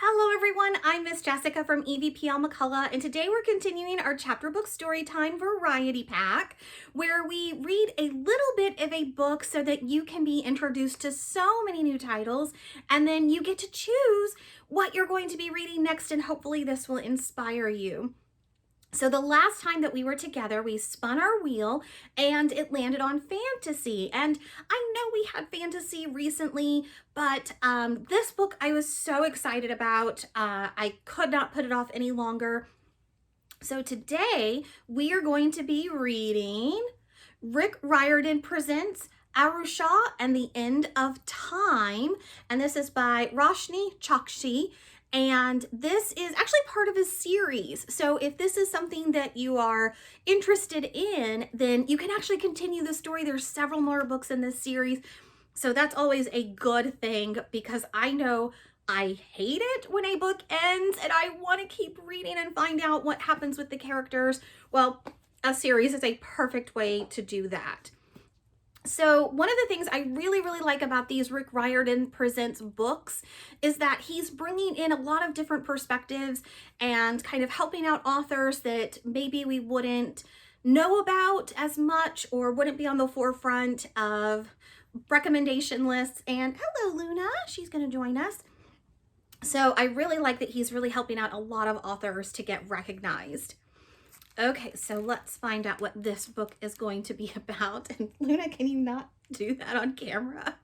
Hello everyone, I'm Miss Jessica from EVPL McCullough, and today we're continuing our Chapter Book Storytime Variety Pack, where we read a little bit of a book so that you can be introduced to so many new titles, and then you get to choose what you're going to be reading next, and hopefully this will inspire you. So the last time that we were together, we spun our wheel and it landed on fantasy. And I know we had fantasy recently, but this book I was so excited about. I could not put it off any longer. So today we are going to be reading Rick Riordan presents 𝐴𝑟𝑢 and the End of Time. And this is by Roshani Chokshi. And this is actually part of a series. So if this is something that you are interested in, then you can actually continue the story. There's several more books in this series. So that's always a good thing because I know I hate it when a book ends and I want to keep reading and find out what happens with the characters. Well, a series is a perfect way to do that. So one of the things I really like about these Rick Riordan Presents books is that he's bringing in a lot of different perspectives and kind of helping out authors that maybe we wouldn't know about as much or wouldn't be on the forefront of recommendation lists. And hello, Luna, she's going to join us. So I really like that he's really helping out a lot of authors to get recognized. Okay, so let's find out what this book is going to be about. And Luna, can you not do that on camera?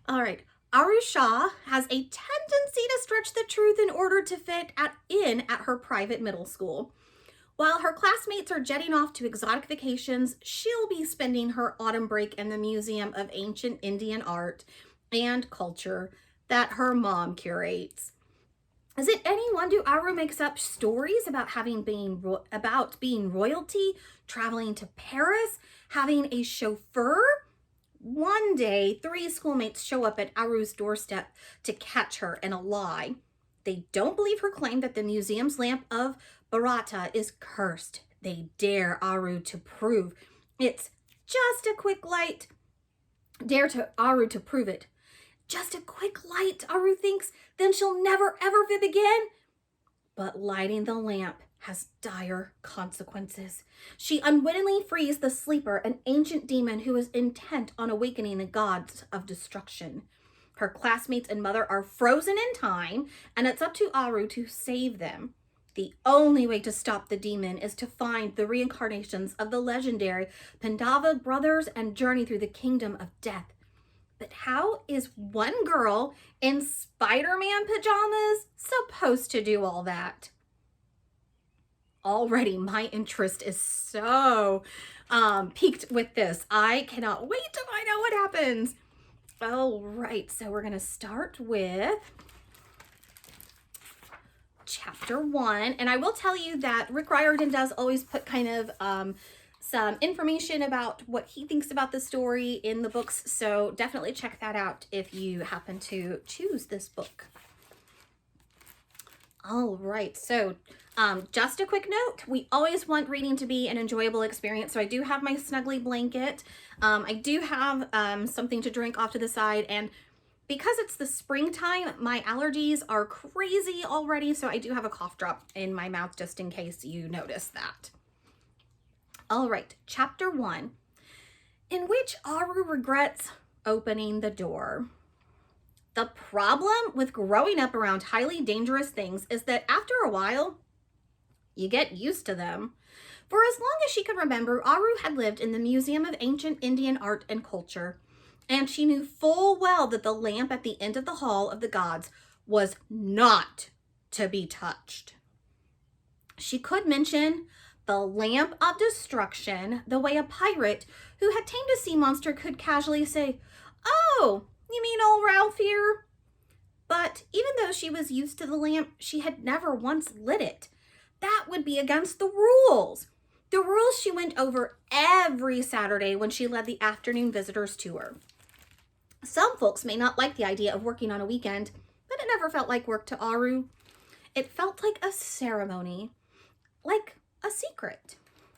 All right, 𝐴𝑟𝑢 has a tendency to stretch the truth in order to fit in at her private middle school. While her classmates are jetting off to exotic vacations, she'll be spending her autumn break in the Museum of Ancient Indian Art and Culture that her mom curates. Is it any wonder 𝐴𝑟𝑢 makes up stories about being royalty, traveling to Paris, having a chauffeur? One day, 3 schoolmates show up at 𝐴𝑟𝑢's doorstep to catch her in a lie. They don't believe her claim that the museum's lamp of Bharata is cursed. They dare 𝐴𝑟𝑢 to prove it's just a quick light. 𝐴𝑟𝑢 to prove it. Just a quick light, 𝐴𝑟𝑢 thinks, then she'll never ever fib again. But lighting the lamp has dire consequences. She unwittingly frees the sleeper, an ancient demon who is intent on awakening the gods of destruction. Her classmates and mother are frozen in time, and it's up to 𝐴𝑟𝑢 to save them. The only way to stop the demon is to find the reincarnations of the legendary Pandava brothers and journey through the kingdom of death. But how is one girl in Spider-Man pajamas supposed to do all that? Already my interest is so piqued with this. I cannot wait to find out what happens. All right, so we're going to start with Chapter 1. And I will tell you that Rick Riordan does always put kind of some information about what he thinks about the story in the books, so definitely check that out if you happen to choose this book. All right, so just a quick note, we always want reading to be an enjoyable experience, so I do have my snuggly blanket. I do have something to drink off to the side, and because it's the springtime, my allergies are crazy already, so I do have a cough drop in my mouth just in case you notice that. All right, Chapter 1, in which 𝐴𝑟𝑢 regrets opening the door. The problem with growing up around highly dangerous things is that after a while, you get used to them. For as long as she could remember, 𝐴𝑟𝑢 had lived in the Museum of Ancient Indian Art and Culture, and she knew full well that the lamp at the end of the Hall of the Gods was not to be touched. She could mention the Lamp of Destruction, the way a pirate who had tamed a sea monster could casually say, "Oh, you mean old Ralph here?" But even though she was used to the lamp, she had never once lit it. That would be against the rules. The rules she went over every Saturday when she led the afternoon visitors tour. Some folks may not like the idea of working on a weekend, but it never felt like work to 𝐴𝑟𝑢. It felt like a ceremony, like a secret.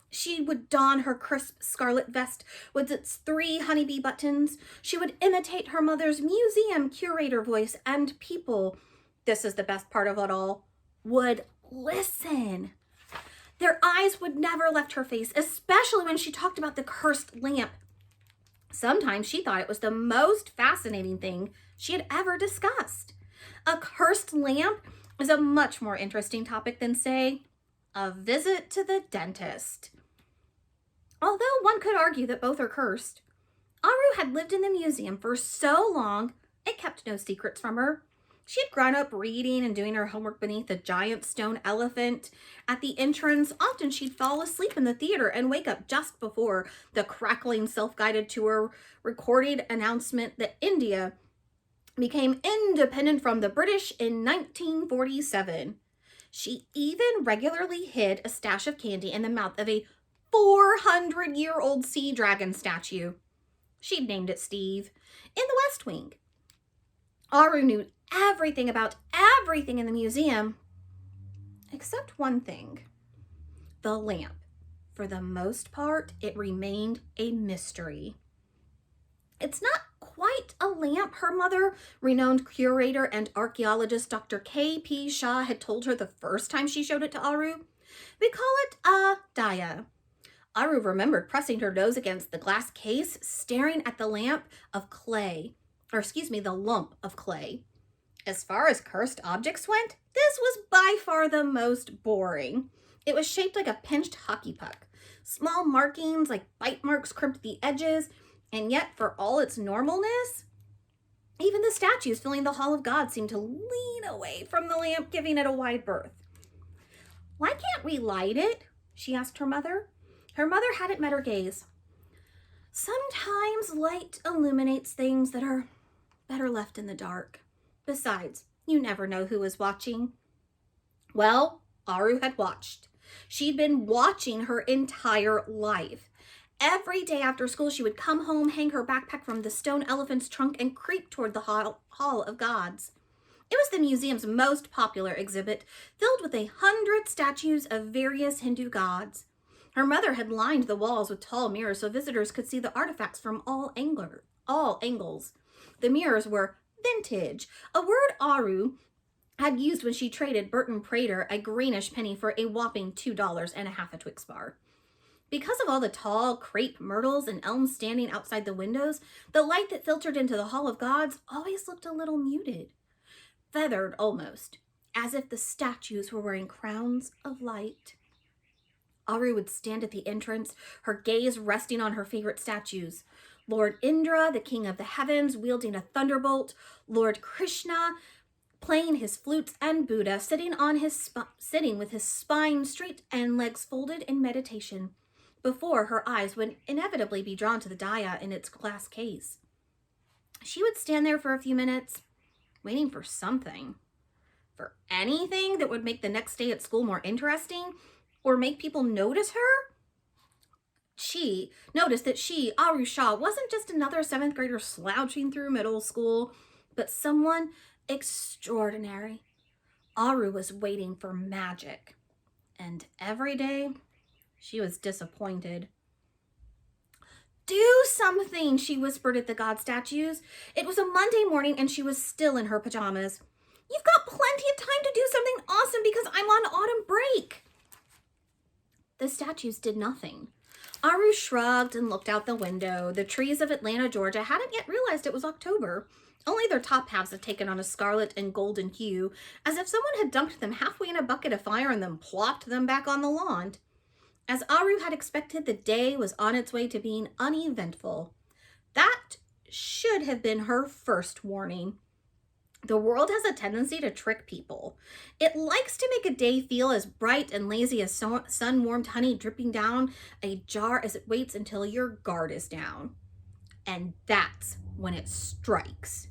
She would don her crisp scarlet vest with its 3 honeybee buttons. She would imitate her mother's museum curator voice, and people this is the best part of it all, would listen. Their eyes would never left her face, especially when she talked about the cursed lamp. Sometimes she thought it was the most fascinating thing she had ever discussed. A cursed lamp is a much more interesting topic than, say, a visit to the dentist. Although one could argue that both are cursed, 𝐴𝑟𝑢 had lived in the museum for so long, it kept no secrets from her. She had grown up reading and doing her homework beneath a giant stone elephant. At the entrance, often she'd fall asleep in the theater and wake up just before the crackling self-guided tour recorded announcement that India became independent from the British in 1947. She even regularly hid a stash of candy in the mouth of a 400-year-old sea dragon statue. She'd named it Steve, in the West Wing. 𝐴𝑟𝑢 knew everything about everything in the museum, except one thing. The lamp. For the most part, it remained a mystery. It's not quite a lamp, her mother, renowned curator and archaeologist Dr. K.P. Shah, had told her the first time she showed it to 𝐴𝑟𝑢. We call it a daya. 𝐴𝑟𝑢 remembered pressing her nose against the glass case, staring at the lamp of clay, the lump of clay. As far as cursed objects went, this was by far the most boring. It was shaped like a pinched hockey puck. Small markings like bite marks crimped the edges, and yet for all its normalness, even the statues filling the Hall of God seemed to lean away from the lamp, giving it a wide berth. "Why can't we light it?" she asked her mother. Her mother hadn't met her gaze. "Sometimes light illuminates things that are better left in the dark. Besides, you never know who is watching." Well, 𝐴𝑟𝑢 had watched. She'd been watching her entire life. Every day after school, she would come home, hang her backpack from the stone elephant's trunk, and creep toward the Hall of Gods. It was the museum's most popular exhibit, filled with 100 statues of various Hindu gods. Her mother had lined the walls with tall mirrors so visitors could see the artifacts from all angles. The mirrors were vintage, a word 𝐴𝑟𝑢 had used when she traded Burton Prater a greenish penny for a whopping $2.50 a Twix bar. Because of all the tall crepe myrtles and elms standing outside the windows, the light that filtered into the Hall of Gods always looked a little muted, feathered almost, as if the statues were wearing crowns of light. 𝐴𝑟𝑢 would stand at the entrance, her gaze resting on her favorite statues. Lord Indra, the king of the heavens, wielding a thunderbolt, Lord Krishna playing his flutes, and Buddha sitting with his spine straight and legs folded in meditation, before her eyes would inevitably be drawn to the daya in its glass case. She would stand there for a few minutes, waiting for something, for anything that would make the next day at school more interesting or make people notice her. She noticed that 𝐴𝑟𝑢 Shah, wasn't just another 7th grader slouching through middle school, but someone extraordinary. 𝐴𝑟𝑢 was waiting for magic, and every day she was disappointed. "Do something," she whispered at the god statues. It was a Monday morning and she was still in her pajamas. "You've got plenty of time to do something awesome because I'm on autumn break." The statues did nothing. 𝐴𝑟𝑢 shrugged and looked out the window. The trees of Atlanta, Georgia hadn't yet realized it was October. Only their top halves had taken on a scarlet and golden hue, as if someone had dumped them halfway in a bucket of fire and then plopped them back on the lawn. As 𝐴𝑟𝑢 had expected, the day was on its way to being uneventful. That should have been her first warning. The world has a tendency to trick people. It likes to make a day feel as bright and lazy as sun-warmed honey dripping down a jar as it waits until your guard is down. And that's when it strikes.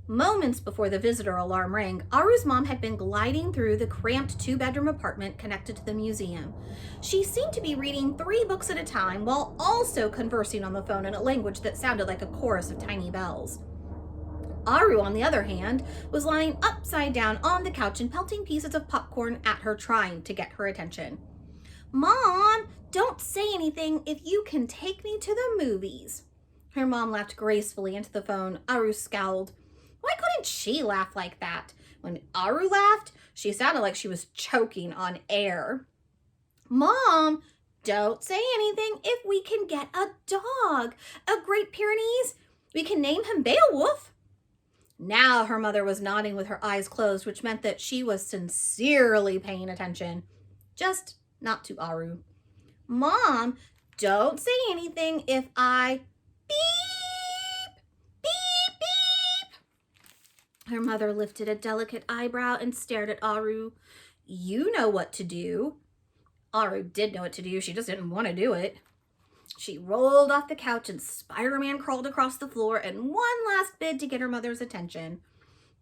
Moments before the visitor alarm rang, 𝐴𝑟𝑢's mom had been gliding through the cramped 2-bedroom apartment connected to the museum. She seemed to be reading 3 books at a time while also conversing on the phone in a language that sounded like a chorus of tiny bells. 𝐴𝑟𝑢, on the other hand, was lying upside down on the couch and pelting pieces of popcorn at her, trying to get her attention. "Mom, don't say anything if you can take me to the movies." Her mom laughed gracefully into the phone. 𝐴𝑟𝑢 scowled. Why couldn't she laugh like that? When 𝐴𝑟𝑢 laughed, she sounded like she was choking on air. Mom, don't say anything if we can get a dog, a Great Pyrenees. We can name him Beowulf. Now her mother was nodding with her eyes closed, which meant that she was sincerely paying attention. Just not to 𝐴𝑟𝑢. Mom, don't say anything if I beep, beep, beep. Her mother lifted a delicate eyebrow and stared at 𝐴𝑟𝑢. You know what to do. 𝐴𝑟𝑢 did know what to do. She just didn't want to do it. She rolled off the couch and Spider-Man crawled across the floor in one last bid to get her mother's attention.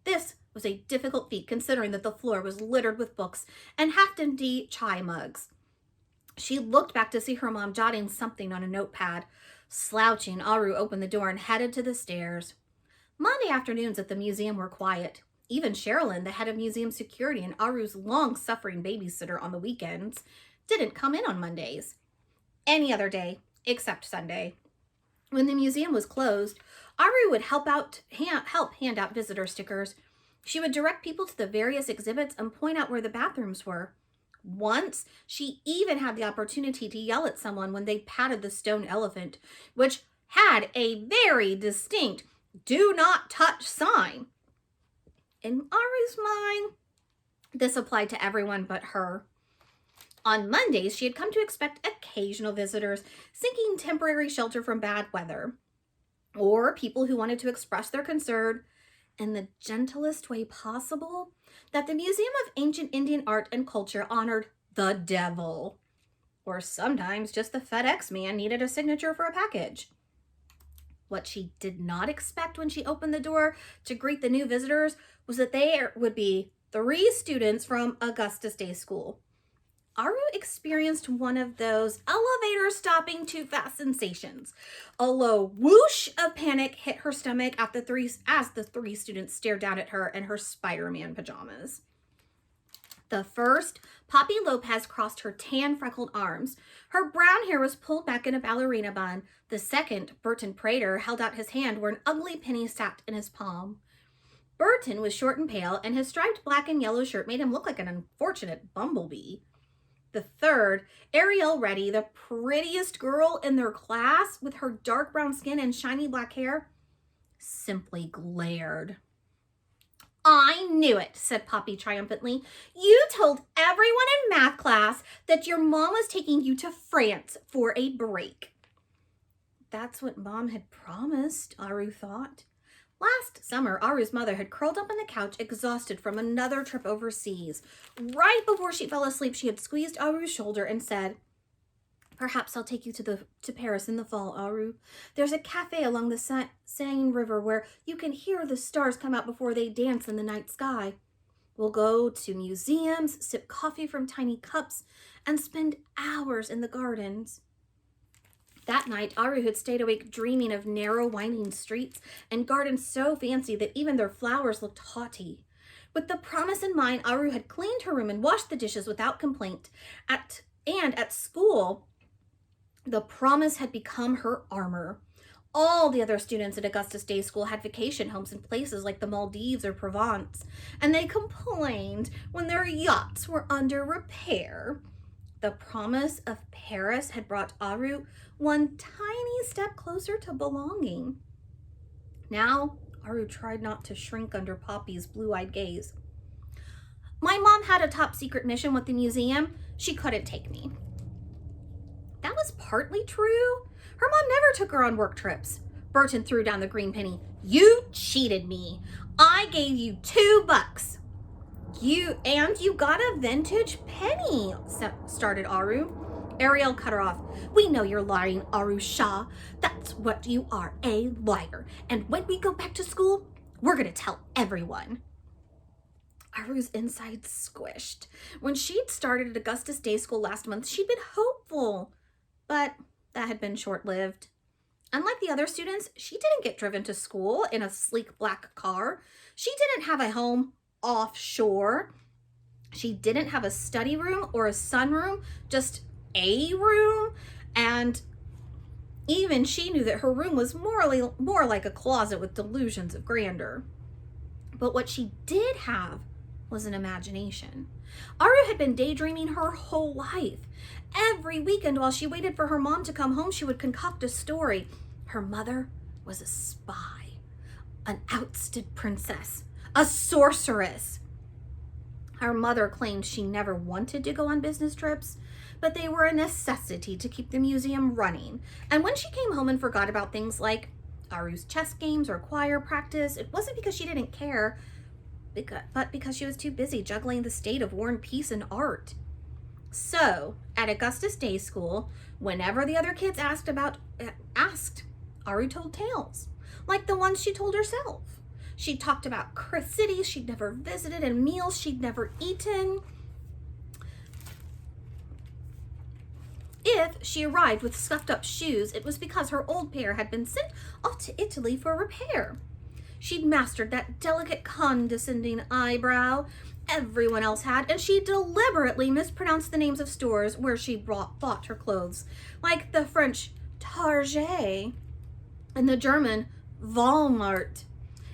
This was a difficult feat considering that the floor was littered with books and 𝐴𝑛𝑑 chai mugs. She looked back to see her mom jotting something on a notepad. Slouching, 𝐴𝑟𝑢 opened the door and headed to the stairs. Monday afternoons at the museum were quiet. Even Sherilyn, the head of museum security and 𝐴𝑟𝑢's long-suffering babysitter on the weekends, didn't come in on Mondays. Any other day, except Sunday. When the museum was closed, 𝐴𝑟𝑢 would help hand out visitor stickers. She would direct people to the various exhibits and point out where the bathrooms were. Once, she even had the opportunity to yell at someone when they patted the stone elephant, which had a very distinct "do not touch" sign. In 𝐴𝑟𝑢's mind, this applied to everyone but her. On Mondays, she had come to expect occasional visitors seeking temporary shelter from bad weather, or people who wanted to express their concern in the gentlest way possible that the Museum of Ancient Indian Art and Culture honored the devil, or sometimes just the FedEx man needed a signature for a package. What she did not expect when she opened the door to greet the new visitors was that there would be 3 students from Augustus Day School. 𝐴𝑟𝑢 experienced one of those elevator stopping too fast sensations. A low whoosh of panic hit her stomach as the 3 students stared down at her in her Spider-Man pajamas. The first, Poppy Lopez, crossed her tan freckled arms. Her brown hair was pulled back in a ballerina bun. The second, Burton Prater, held out his hand where an ugly penny sat in his palm. Burton was short and pale, and his striped black and yellow shirt made him look like an unfortunate bumblebee. The third, Ariel Reddy, the prettiest girl in their class with her dark brown skin and shiny black hair, simply glared. I knew it, said Poppy triumphantly. You told everyone in math class that your mom was taking you to France for a break. That's what Mom had promised, 𝐴𝑟𝑢 thought. Last summer, 𝐴𝑟𝑢's mother had curled up on the couch, exhausted from another trip overseas. Right before she fell asleep, she had squeezed 𝐴𝑟𝑢's shoulder and said, Perhaps I'll take you to Paris in the fall, 𝐴𝑟𝑢. There's a cafe along the Seine River where you can hear the stars come out before they dance in the night sky. We'll go to museums, sip coffee from tiny cups, and spend hours in the gardens. That night, 𝐴𝑟𝑢 had stayed awake dreaming of narrow, winding streets and gardens so fancy that even their flowers looked haughty. With the promise in mind, 𝐴𝑟𝑢 had cleaned her room and washed the dishes without complaint. At school, the promise had become her armor. All the other students at Augustus Day School had vacation homes in places like the Maldives or Provence, and they complained when their yachts were under repair. The promise of Paris had brought 𝐴𝑟𝑢 one tiny step closer to belonging. Now, 𝐴𝑟𝑢 tried not to shrink under Poppy's blue-eyed gaze. My mom had a top-secret mission with the museum. She couldn't take me. That was partly true. Her mom never took her on work trips. Burton threw down the green penny. You cheated me. I gave you $2. You got a vintage penny, started 𝐴𝑟𝑢. Ariel cut her off. We know you're lying, 𝐴𝑟𝑢 Shah. That's what you are, a liar. And when we go back to school, we're going to tell everyone. 𝐴𝑟𝑢's insides squished. When she'd started at Augustus Day School last month, she'd been hopeful. But that had been short-lived. Unlike the other students, she didn't get driven to school in a sleek black car. She didn't have a home offshore. She didn't have a study room or a sunroom, just a room. And even she knew that her room was more like a closet with delusions of grandeur. But what she did have was an imagination. 𝐴𝑟𝑢 had been daydreaming her whole life. Every weekend while she waited for her mom to come home, she would concoct a story. Her mother was a spy, an ousted princess, a sorceress. Her mother claimed she never wanted to go on business trips, but they were a necessity to keep the museum running. And when she came home and forgot about things like 𝐴𝑟𝑢's chess games or choir practice, it wasn't because she didn't care, but because she was too busy juggling the state of war and peace and art. So, at Augustus Day School, whenever the other kids asked, 𝐴𝑟𝑢 told tales, like the ones she told herself. She talked about cities she'd never visited and meals she'd never eaten. If she arrived with scuffed up shoes, it was because her old pair had been sent off to Italy for repair. She'd mastered that delicate, condescending eyebrow everyone else had, and she deliberately mispronounced the names of stores where she bought her clothes, like the French Target and the German Walmart.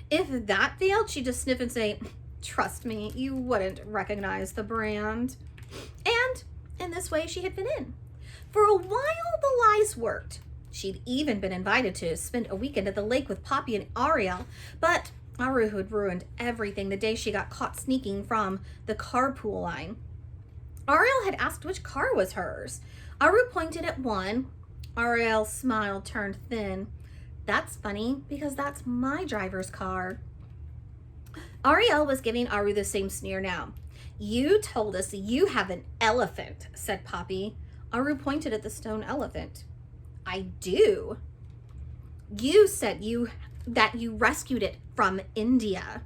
If that failed, she'd just sniff and say, "Trust me, you wouldn't recognize the brand." And in this way, she had fit in. For a while, the lies worked. She'd even been invited to spend a weekend at the lake with Poppy and Ariel, but 𝐴𝑟𝑢 had ruined everything the day she got caught sneaking from the carpool line. Ariel had asked which car was hers. 𝐴𝑟𝑢 pointed at one. Ariel's smile turned thin. "That's funny, because that's my driver's car." Ariel was giving 𝐴𝑟𝑢 the same sneer now. "You told us you have an elephant," said Poppy. 𝐴𝑟𝑢 pointed at the stone elephant. "I do. You said that you rescued it from India."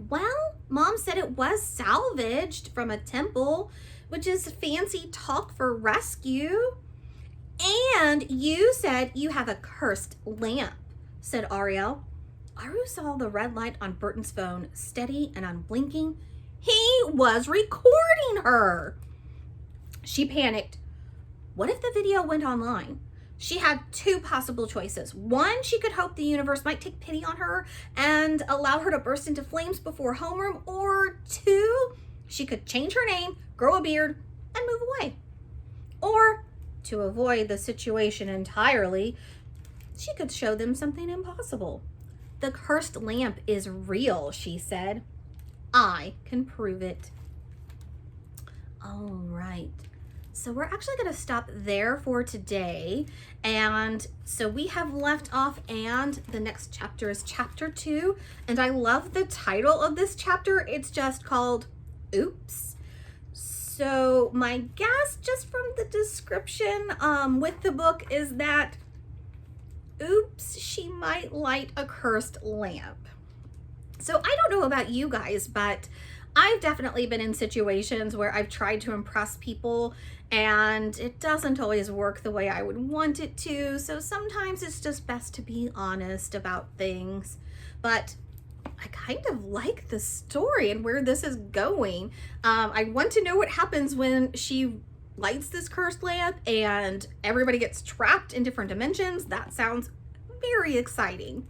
"Well, Mom said it was salvaged from a temple, which is fancy talk for rescue." "And you said you have a cursed lamp," said Ariel. 𝐴𝑟𝑢 saw the red light on Burton's phone, steady and unblinking. He was recording her. She panicked. What if the video went online? She had two possible choices. One, she could hope the universe might take pity on her and allow her to burst into flames before homeroom, or two, she could change her name, grow a beard, and move away. Or, to avoid the situation entirely, she could show them something impossible. "The cursed lamp is real," she said. "I can prove it." All right. So we're actually going to stop there for today. And so we have left off, and the next chapter is chapter 2. And I love the title of this chapter. It's just called Oops. So my guess, just from the description with the book, is that oops, she might light a cursed lamp. So I don't know about you guys, but I've definitely been in situations where I've tried to impress people and it doesn't always work the way I would want it to. So sometimes it's just best to be honest about things. But I kind of like the story and where this is going. I want to know what happens when she lights this cursed lamp and everybody gets trapped in different dimensions. That sounds very exciting.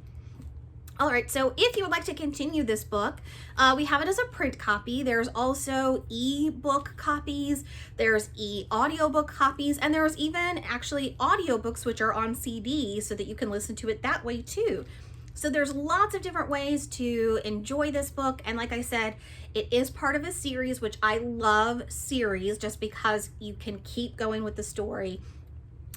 All right, so if you would like to continue this book, we have it as a print copy. There's also e-book copies, there's e-audiobook copies, and there's even actually audiobooks which are on CD so that you can listen to it that way too. So there's lots of different ways to enjoy this book. And like I said, it is part of a series, which I love series just because you can keep going with the story.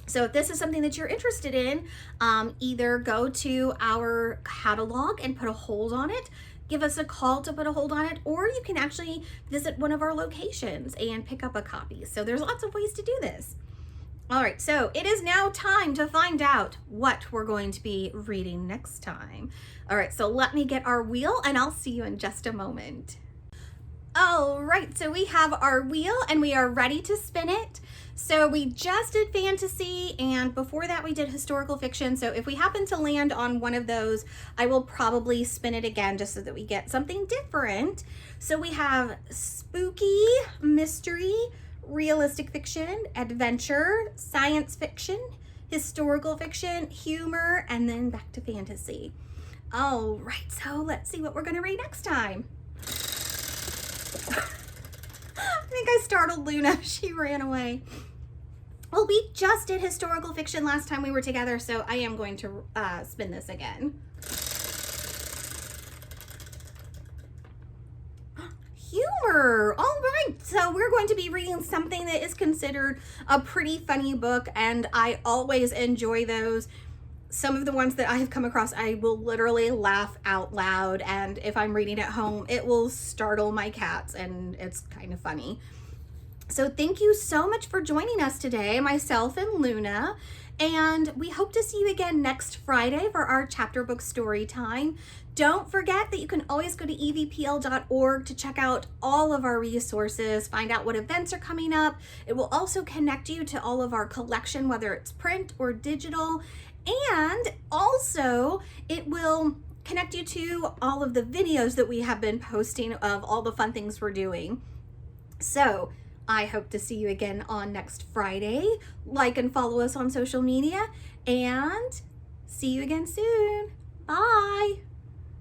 So if this is something that you're interested in, either go to our catalog and put a hold on it, give us a call to put a hold on it, or you can actually visit one of our locations and pick up a copy. So there's lots of ways to do this. All right, so it is now time to find out what we're going to be reading next time. All right, so let me get our wheel and I'll see you in just a moment. All right, so we have our wheel and we are ready to spin it. So we just did fantasy, and before that we did historical fiction. So if we happen to land on one of those, I will probably spin it again just so that we get something different. So we have spooky, mystery, realistic fiction, adventure, science fiction, historical fiction, humor, and then back to fantasy. All right, so let's see what we're gonna read next time. I think I startled Luna. She ran away. Well, we just did historical fiction last time we were together, so I am going to spin this again. Humor. All right, so we're going to be reading something that is considered a pretty funny book, and I always enjoy those. Some of the ones that I have come across, I will literally laugh out loud, and if I'm reading at home, it will startle my cats, and it's kind of funny. So thank you so much for joining us today, myself and Luna, and we hope to see you again next Friday for our chapter book story time. Don't forget that you can always go to evpl.org to check out all of our resources, find out what events are coming up. It will also connect you to all of our collection, whether it's print or digital, and also it will connect you to all of the videos that we have been posting of all the fun things we're doing. So I hope to see you again on next Friday. Like and follow us on social media, and see you again soon. Bye.